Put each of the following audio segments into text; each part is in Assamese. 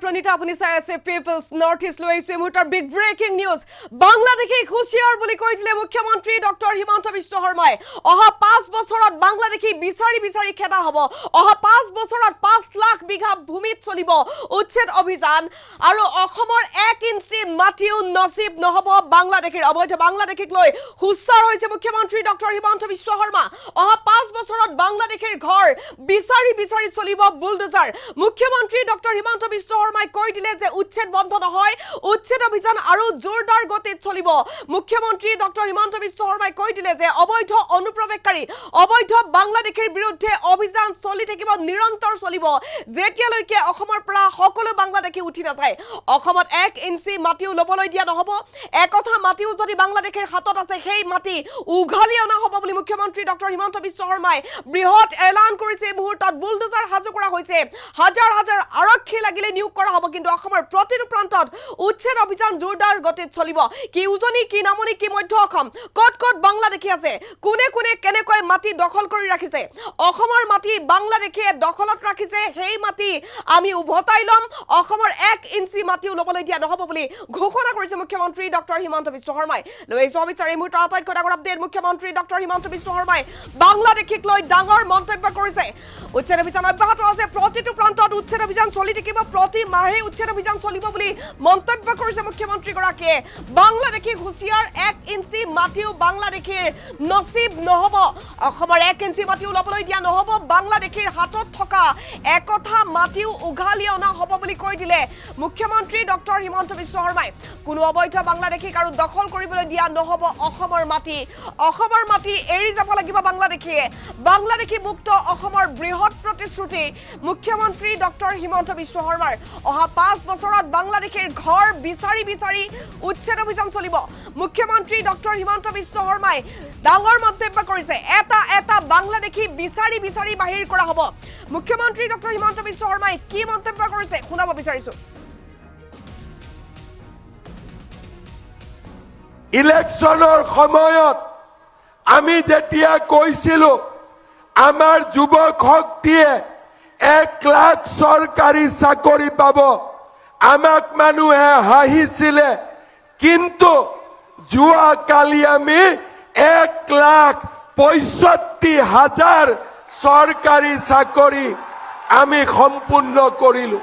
প্ৰণীতা আপুনি চাই আছে পিপলছ নৰ্থ ইষ্ট লৈ আহিছো মুহূৰ্তৰ বিগ ব্ৰেকিং নিউজ বাংলাদেশী খুশিয়াৰ বুলি কৈ দিলে মুখ্যমন্ত্ৰী ডক্টৰ হিমন্ত বিশ্ব শৰ্মাই অহা 5 বছৰত বাংলাদেশী বিচাৰি খেদা হ'ব অহা 5 বছৰত 5 লাখ বিঘা ভূমিত চলিব উচ্ছেদ অভিযান আৰু অসমৰ 1 ইঞ্চি মাটিও নসিব নহব বাংলাদেশীৰ অবৈধ বাংলাদেশীক লৈ হুছাৰ হৈছে মুখ্যমন্ত্ৰী ডক্টৰ হিমন্ত বিশ্ব শৰ্মা অহা 5 বছৰত বাংলাদেশীৰ ঘৰ বিচাৰি চলিব বুলডোজাৰ মুখ্যমন্ত্ৰী ডক্টৰ হিমন্ত বিশ্ব শৰ্মাই কৈ দিলে যে উচ্ছেদ বন্ধ নহয় উচ্ছেদ অভিযান আৰু জোৰদাৰ গতিত চলিব মুখ্যমন্ত্ৰী ডক্টৰ হিমন্ত বিশ্ব শৰ্মাই কৈ দিলে যে অবৈধ অনুপ্ৰৱেশকাৰী অবৈধ বাংলাদেশীৰ বিৰুদ্ধে অভিযান চলি থাকিব নিৰন্তৰ চলিব যেতিয়ালৈকে অসমৰ পৰা সকলো বাংলাদেশী উঠি নাযায় অসমত 1 ইঞ্চি মাটিও লবলৈ দিয়া নহব একথা মাটিও যদি বাংলাদেশীৰ হাতত আছে সেই মাটি উঘালি অনা হ'ব বুলি মুখ্যমন্ত্ৰী ডক্টৰ হিমন্ত বিশ্ব শৰ্মাই বৃহৎ এলান কৰিছে মুহূৰ্তত বুলডোজাৰ হাজু কৰা হৈছে হাজাৰ আৰক্ষী লাগিলে নিয়োগ কৰা হ'ব কিন্তু অসমৰ প্ৰতিটো প্ৰান্তত উচ্ছেদ অভিযান জোৰদাৰ গতিত চলিব কি উজনি কি নামনি কি মধ্য অসম কত বাংলাদেশী আছে কোনে কেনেকৈ মাটি দখল কৰি ৰাখিছে অসমৰ মাটি বাংলাদেশীয়ে দখলত ৰাখিছে সেই মাটি আমি উভতাই লম অসমৰ 1 ইঞ্চি মাটিও লবলৈ দিয়া নহব বুলি ঘোষণা কৰিছে মুখ্যমন্ত্ৰী ডক্টৰ হিমন্ত বিশ্ব শৰ্মাই লৈ সবিচাৰি মুহূৰ্তৰ আটাইতকৈ ডাঙৰ আপডেট মুখ্যমন্ত্ৰী ডক্টৰ হিমন্ত বিশ্ব শৰ্মাই বাংলাদেশীক লৈ ডাঙৰ মন্তব্য কৰিছে উচ্ছেদ অভিযান অব্যাহত আছে প্ৰতিটো প্ৰান্তত উচ্ছেদ অভিযান চলি থাকিব প্ৰতি মাহে উচ্ছেদ অভিযান চলিব বুলি মন্তব্য কৰিছে মুখ্যমন্ত্ৰী গৰাকীয়ে বাংলাদেশী হুঁচিয়াৰ 1 ইঞ্চি মাটিও বাংলাদেশীৰ নসিব নহব অসমৰ 1 ইঞ্চি মাটিও লবলৈ দিয়া নহব বাংলাদেশীৰ হাতত থকা একথা মাটিও উঘালি অনা হ'ব বুলি কৈ দিলে মুখ্যমন্ত্ৰী ডক্টৰ হিমন্ত বিশ্ব শৰ্মাই কোনো অবৈধ বাংলাদেশীক আৰু দখল কৰিবলৈ দিয়া নহব অসমৰ মাটি এৰি যাব লাগিব বাংলাদেশী মুক্ত অসমৰ বৃহৎ প্ৰতিশ্ৰুতি মুখ্যমন্ত্ৰী ডক্টৰ হিমন্ত বিশ্ব শৰ্মাৰ অহা 5 বছৰত বাংলাদেশীৰ ঘৰ বিচাৰি উচ্ছেদ অভিযান চলিব মুখ্যমন্ত্ৰী ডক্টৰ হিমন্ত বিশ্ব শৰ্মাই ডাঙৰ মন্তব্য কৰিছে এটা বাংলাদেশী বিচাৰি বাহিৰ কৰা হ'ব মুখ্যমন্ত্ৰী ডক্টৰ হিমন্ত বিশ্ব শৰ্মাই কি মন্তব্য কৰিছে শুনাব বিচাৰিছো ইলেকশনৰ সময়ত আমি যেতিয়া কৈছিলো আমাৰ যুৱক শক্তিয়ে 1 লাখ চৰকাৰী চাকৰি পাব আমাক মানুহে হাঁহিছিলে কিন্তু যোৱাকালি আমি 1,65,000 চৰকাৰী চাকৰি আমি সম্পূৰ্ণ কৰিলো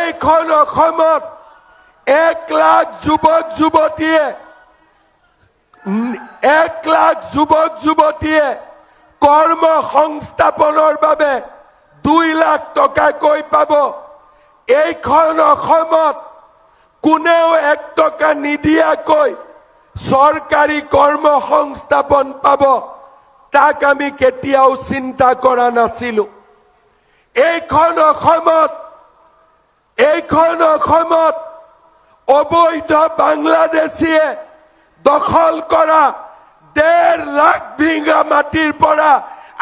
এইখন অসমত 1 লাখ যুৱক যুৱতীয়ে কৰ্ম সংস্থাপনৰ বাবে 2 লাখ টকাকৈ পাব এইখন অসমত কোনেও 1 টকা নিদিয়াকৈ চৰকাৰী কৰ্ম সংস্থাপন পাব তাক আমি কেতিয়াও চিন্তা কৰা নাছিলো এইখন অসমত অবৈধ বাংলাদেশীয়ে দখল কৰা 1.5 লাখ বিঘা মাটিৰ পৰা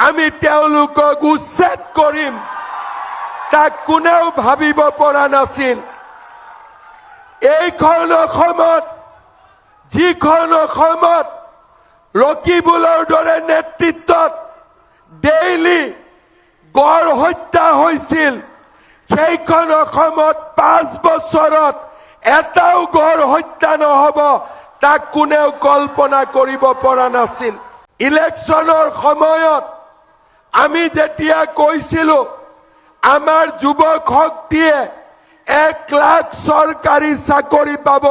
আমি তেওঁলোকক উচ্ছেদ কৰিম তাক কোনেও ভাবিব পৰা নাছিল এইখন অসমত যিখন অসমত ৰকিবুলৰ দৰে নেতৃত্বত ডেইলি গড় হত্যা হৈছিল সেইখন অসমত 5 বছৰত এটাও গড় হত্যা নহব তাক কোনেও কল্পনা কৰিব পৰা নাছিল ইলেকশনৰ সময়ত আমি যেতিয়া কৈছিলো আমাৰ যুৱক শক্তিয়ে 1 লাখ চৰকাৰী চাকৰি পাব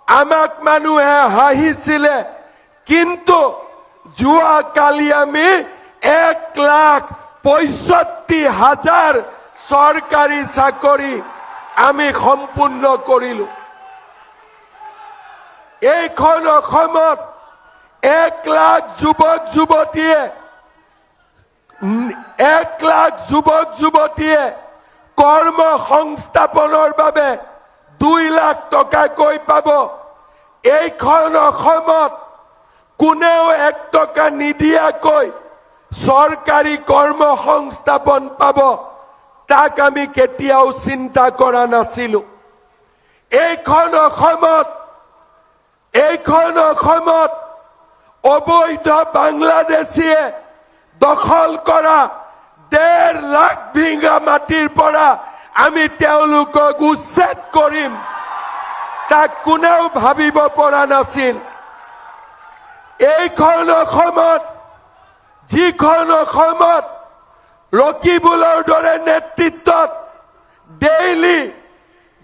আমাক মানুহে হাঁহিছিলে কিন্তু যোৱাকালি আমি 1,65,000 চৰকাৰী চাকৰি আমি সম্পূৰ্ণ কৰিলো এইখন অসমত 1 লাখ যুৱক যুৱতীয়ে কৰ্ম সংস্থাপনৰ বাবে 2 লাখ টকাকৈ পাব এইখন অসমত কোনেও 1 টকা নিদিয়াকৈ চৰকাৰী কৰ্ম সংস্থাপন পাব তাক আমি কেতিয়াও চিন্তা কৰা নাছিলো এইখন অসমত অবৈধ বাংলাদেশীয়ে দখল কৰা 1.5 লাখ বিঘা মাটিৰ পৰা আমি তেওঁলোকক উচ্ছেদ কৰিম তাক কোনেও ভাবিব পৰা নাছিল। এইখন অসমত যিখন অসমত ৰকিবুলৰ দৰে নেতৃত্বত ডেইলি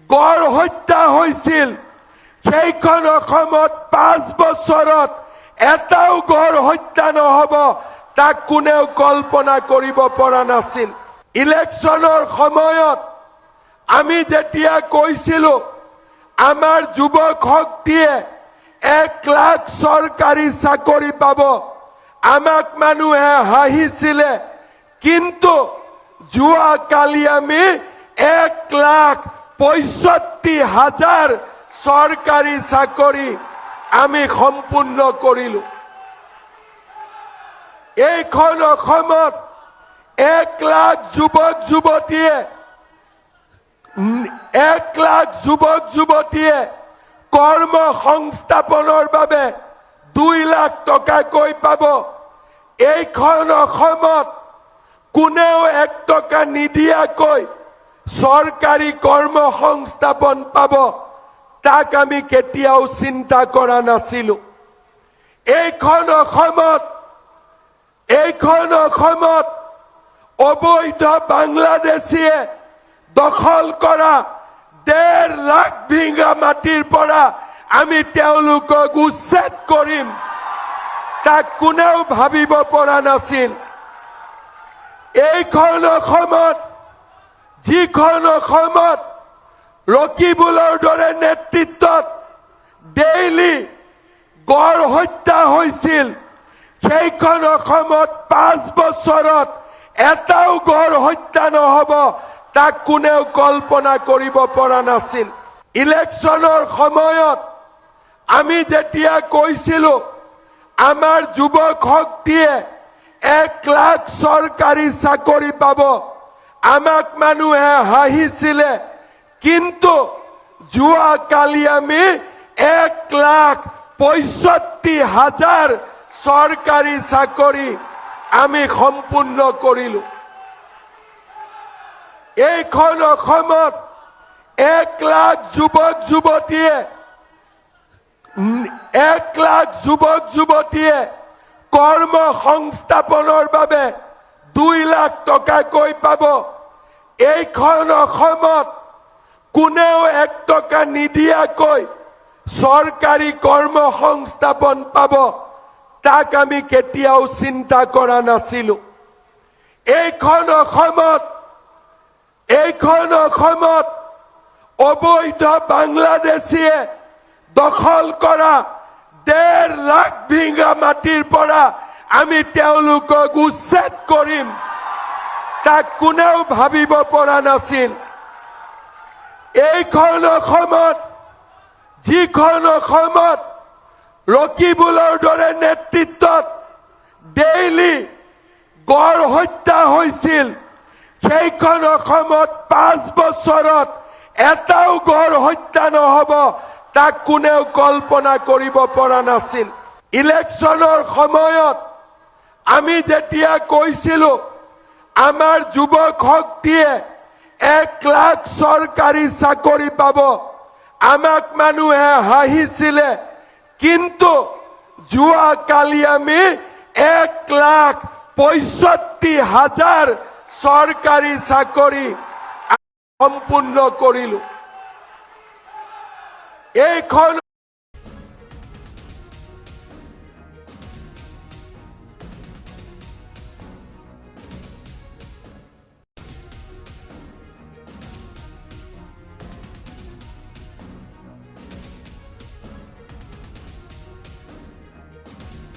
গড় হত্যা হৈছিল, সেইখন অসমত 5 বছৰত এটাও গড় হত্যা নহব তাক কোনেও কল্পনা কৰিব পৰা নাছিল। ইলেকশ্যনৰ সময়ত আমি যেতিয়া কৈছিলো আমাৰ যুৱক শক্তিয়ে 1 লাখ চৰকাৰী চাকৰি পাব, আমাক মানুহে হাঁহিছিলে, কিন্তু যোৱাকালি আমি 1,65,000 চৰকাৰী চাকৰি আমি সম্পূৰ্ণ কৰিলো। এইখন অসমত 1 লাখ যুৱক যুৱতীয়ে কৰ্ম সংস্থাপনৰ বাবে 2 লাখ টকাকৈ পাব। এইখন অসমত কোনেও 1 টকা নিদিয়াকৈ চৰকাৰী কৰ্ম সংস্থাপন পাব তাক আমি কেতিয়াও চিন্তা কৰা নাছিলো। এইখন অসমত অবৈধ বাংলাদেশীয়ে দখল কৰা 1.5 লাখ বিঘা মাটিৰ পৰা আমি তেওঁলোকক উচ্ছেদ কৰিম তাক কোনেও ভাবিব পৰা নাছিল। এইখন অসমত যিখন অসমত ৰকিবুলৰ দৰে নেতৃত্বত ডেইলি গড় হত্যা হৈছিল, সেইখন অসমত 5 বছৰত এটাও গড় হত্যা নহব তাক কোনেও কল্পনা কৰিব পৰা নাছিল। ইলেকশ্যনৰ সময়ত আমি যেতিয়া কৈছিলো আমাৰ যুৱক শক্তিয়ে 1 লাখ চৰকাৰী চাকৰি পাব, আমাক মানুহে হাঁহিছিলে, কিন্তু যোৱাকালি আমি 1,65,000 চৰকাৰী চাকৰি আমি সম্পূৰ্ণ কৰিলো। এইখন অসমত 1 লাখ যুৱতীয়ে কৰ্ম সংস্থাপনৰ বাবে 2 লাখ টকাকৈ পাব। এইখন অসমত কোনেও 1 টকা নিদিয়াকৈ চৰকাৰী কৰ্ম সংস্থাপন পাব তাক আমি কেতিয়াও চিন্তা কৰা নাছিলো। এইখন অসমত অবৈধ বাংলাদেশীয়ে দখল কৰা 1.5 লাখ বিঘা মাটিৰ পৰা আমি তেওঁলোকক উচ্ছেদ কৰিম তাক কোনেও ভাবিব পৰা নাছিল। এইখন অসমত যিখন অসমত ৰকিবুলৰ দৰে নেতৃত্বত ডেইলি গড় হত্যা হৈছিল, সেইখন অসমত 5 বছৰত এটাও গড় হত্যা নহব তাক কোনেও কল্পনা কৰিব পৰা নাছিল। ইলেকশ্যনৰ সময়ত আমি যেতিয়া কৈছিলো আমাৰ যুৱক শক্তিয়ে 1 লাখ চৰকাৰী চাকৰি পাব, আমাক মানুহে হাঁহিছিলে, কিন্তু যোৱাকালি আমি 1,65,000 চৰকাৰী চাকৰি সম্পূৰ্ণ কৰিলো। এইখন